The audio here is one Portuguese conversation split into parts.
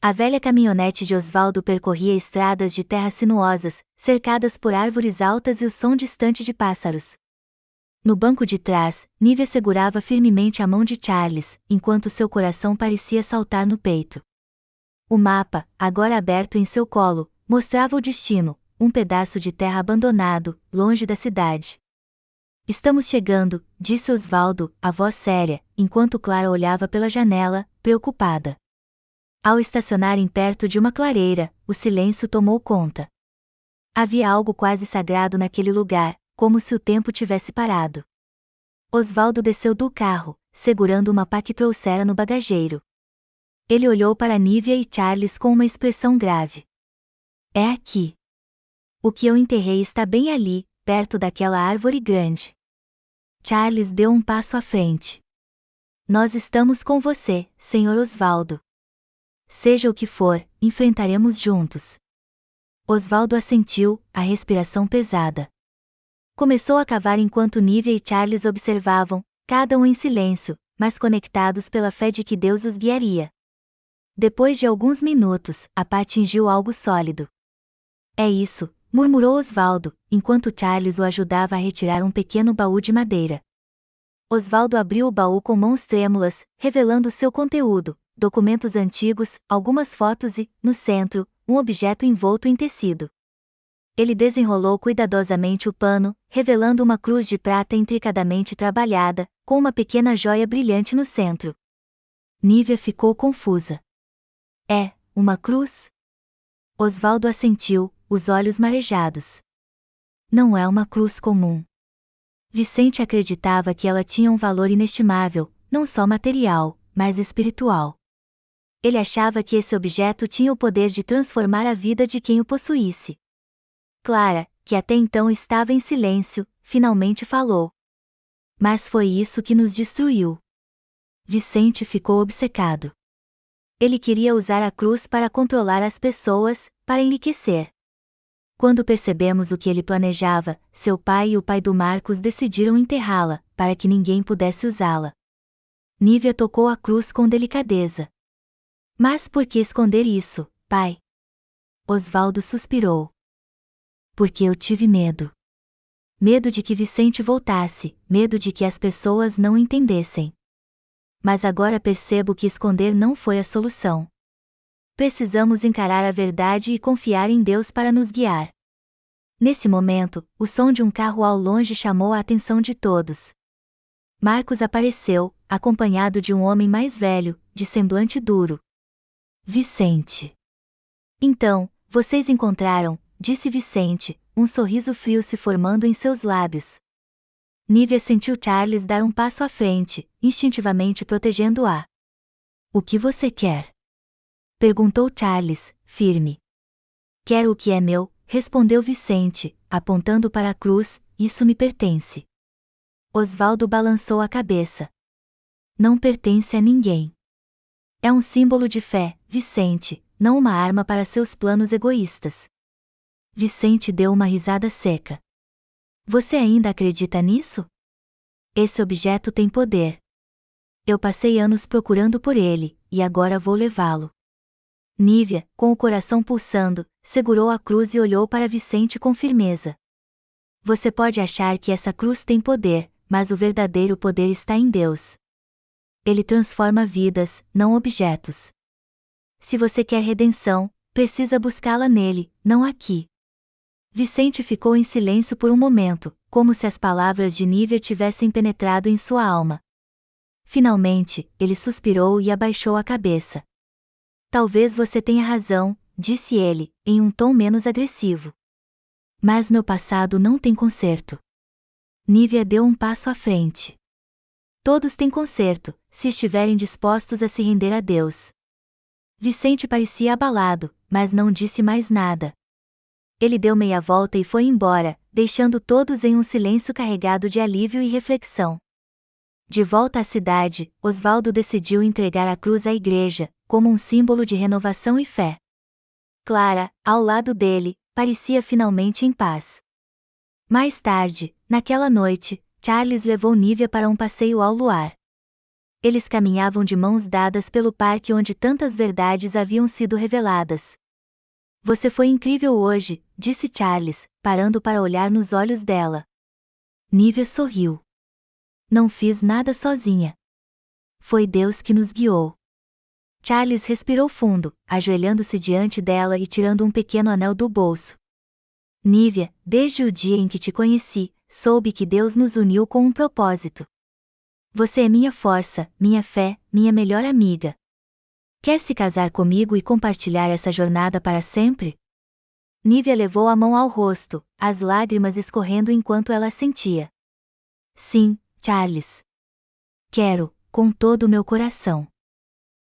A velha caminhonete de Osvaldo percorria estradas de terra sinuosas, cercadas por árvores altas e o som distante de pássaros. No banco de trás, Nívia segurava firmemente a mão de Charles, enquanto seu coração parecia saltar no peito. O mapa, agora aberto em seu colo, mostrava o destino, um pedaço de terra abandonado, longe da cidade. Estamos chegando, disse Osvaldo, a voz séria, enquanto Clara olhava pela janela, preocupada. Ao estacionarem perto de uma clareira, o silêncio tomou conta. Havia algo quase sagrado naquele lugar, como se o tempo tivesse parado. Osvaldo desceu do carro, segurando uma pá que trouxera no bagageiro. Ele olhou para Nívia e Charles com uma expressão grave. É aqui. O que eu enterrei está bem ali, perto daquela árvore grande. Charles deu um passo à frente. Nós estamos com você, Sr. Osvaldo. Seja o que for, enfrentaremos juntos. Osvaldo assentiu, a respiração pesada. Começou a cavar enquanto Nívia e Charles observavam, cada um em silêncio, mas conectados pela fé de que Deus os guiaria. Depois de alguns minutos, a pá atingiu algo sólido. É isso, murmurou Osvaldo, enquanto Charles o ajudava a retirar um pequeno baú de madeira. Osvaldo abriu o baú com mãos trêmulas, revelando seu conteúdo, documentos antigos, algumas fotos e, no centro, um objeto envolto em tecido. Ele desenrolou cuidadosamente o pano, revelando uma cruz de prata intricadamente trabalhada, com uma pequena joia brilhante no centro. Nívia ficou confusa. É, uma cruz? Osvaldo assentiu, os olhos marejados. Não é uma cruz comum. Vicente acreditava que ela tinha um valor inestimável, não só material, mas espiritual. Ele achava que esse objeto tinha o poder de transformar a vida de quem o possuísse. Clara, que até então estava em silêncio, finalmente falou. Mas foi isso que nos destruiu. Vicente ficou obcecado. Ele queria usar a cruz para controlar as pessoas, para enriquecer. Quando percebemos o que ele planejava, seu pai e o pai do Marcos decidiram enterrá-la, para que ninguém pudesse usá-la. Nívia tocou a cruz com delicadeza. Mas por que esconder isso, pai? Osvaldo suspirou. Porque eu tive medo. Medo de que Vicente voltasse, medo de que as pessoas não entendessem. Mas agora percebo que esconder não foi a solução. Precisamos encarar a verdade e confiar em Deus para nos guiar. Nesse momento, o som de um carro ao longe chamou a atenção de todos. Marcos apareceu, acompanhado de um homem mais velho, de semblante duro. Vicente. Então, vocês encontraram, disse Vicente, um sorriso frio se formando em seus lábios. Nívia sentiu Charles dar um passo à frente, instintivamente protegendo-a. O que você quer? Perguntou Charles, firme. Quero o que é meu, respondeu Vicente, apontando para a cruz, isso me pertence. Osvaldo balançou a cabeça. Não pertence a ninguém. É um símbolo de fé, Vicente, não uma arma para seus planos egoístas. Vicente deu uma risada seca. Você ainda acredita nisso? Esse objeto tem poder. Eu passei anos procurando por ele, e agora vou levá-lo. Nívia, com o coração pulsando, segurou a cruz e olhou para Vicente com firmeza. Você pode achar que essa cruz tem poder, mas o verdadeiro poder está em Deus. Ele transforma vidas, não objetos. Se você quer redenção, precisa buscá-la nele, não aqui. Vicente ficou em silêncio por um momento, como se as palavras de Nívia tivessem penetrado em sua alma. Finalmente, ele suspirou e abaixou a cabeça. Talvez você tenha razão, disse ele, em um tom menos agressivo. Mas meu passado não tem conserto. Nívia deu um passo à frente. Todos têm conserto, se estiverem dispostos a se render a Deus. Vicente parecia abalado, mas não disse mais nada. Ele deu meia volta e foi embora, deixando todos em um silêncio carregado de alívio e reflexão. De volta à cidade, Osvaldo decidiu entregar a cruz à igreja, como um símbolo de renovação e fé. Clara, ao lado dele, parecia finalmente em paz. Mais tarde, naquela noite, Charles levou Nívia para um passeio ao luar. Eles caminhavam de mãos dadas pelo parque onde tantas verdades haviam sido reveladas. Você foi incrível hoje, disse Charles, parando para olhar nos olhos dela. Nívia sorriu. Não fiz nada sozinha. Foi Deus que nos guiou. Charles respirou fundo, ajoelhando-se diante dela e tirando um pequeno anel do bolso. Nívia, desde o dia em que te conheci, soube que Deus nos uniu com um propósito. Você é minha força, minha fé, minha melhor amiga. Quer se casar comigo e compartilhar essa jornada para sempre? Nívia levou a mão ao rosto, as lágrimas escorrendo enquanto ela sentia. Sim, Charles. Quero, com todo o meu coração.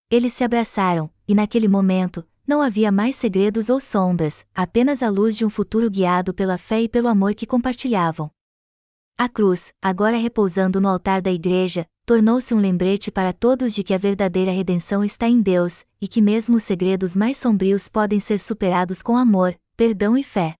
Eles se abraçaram, e naquele momento, não havia mais segredos ou sombras, apenas a luz de um futuro guiado pela fé e pelo amor que compartilhavam. A cruz, agora repousando no altar da igreja, tornou-se um lembrete para todos de que a verdadeira redenção está em Deus, e que mesmo os segredos mais sombrios podem ser superados com amor, perdão e fé.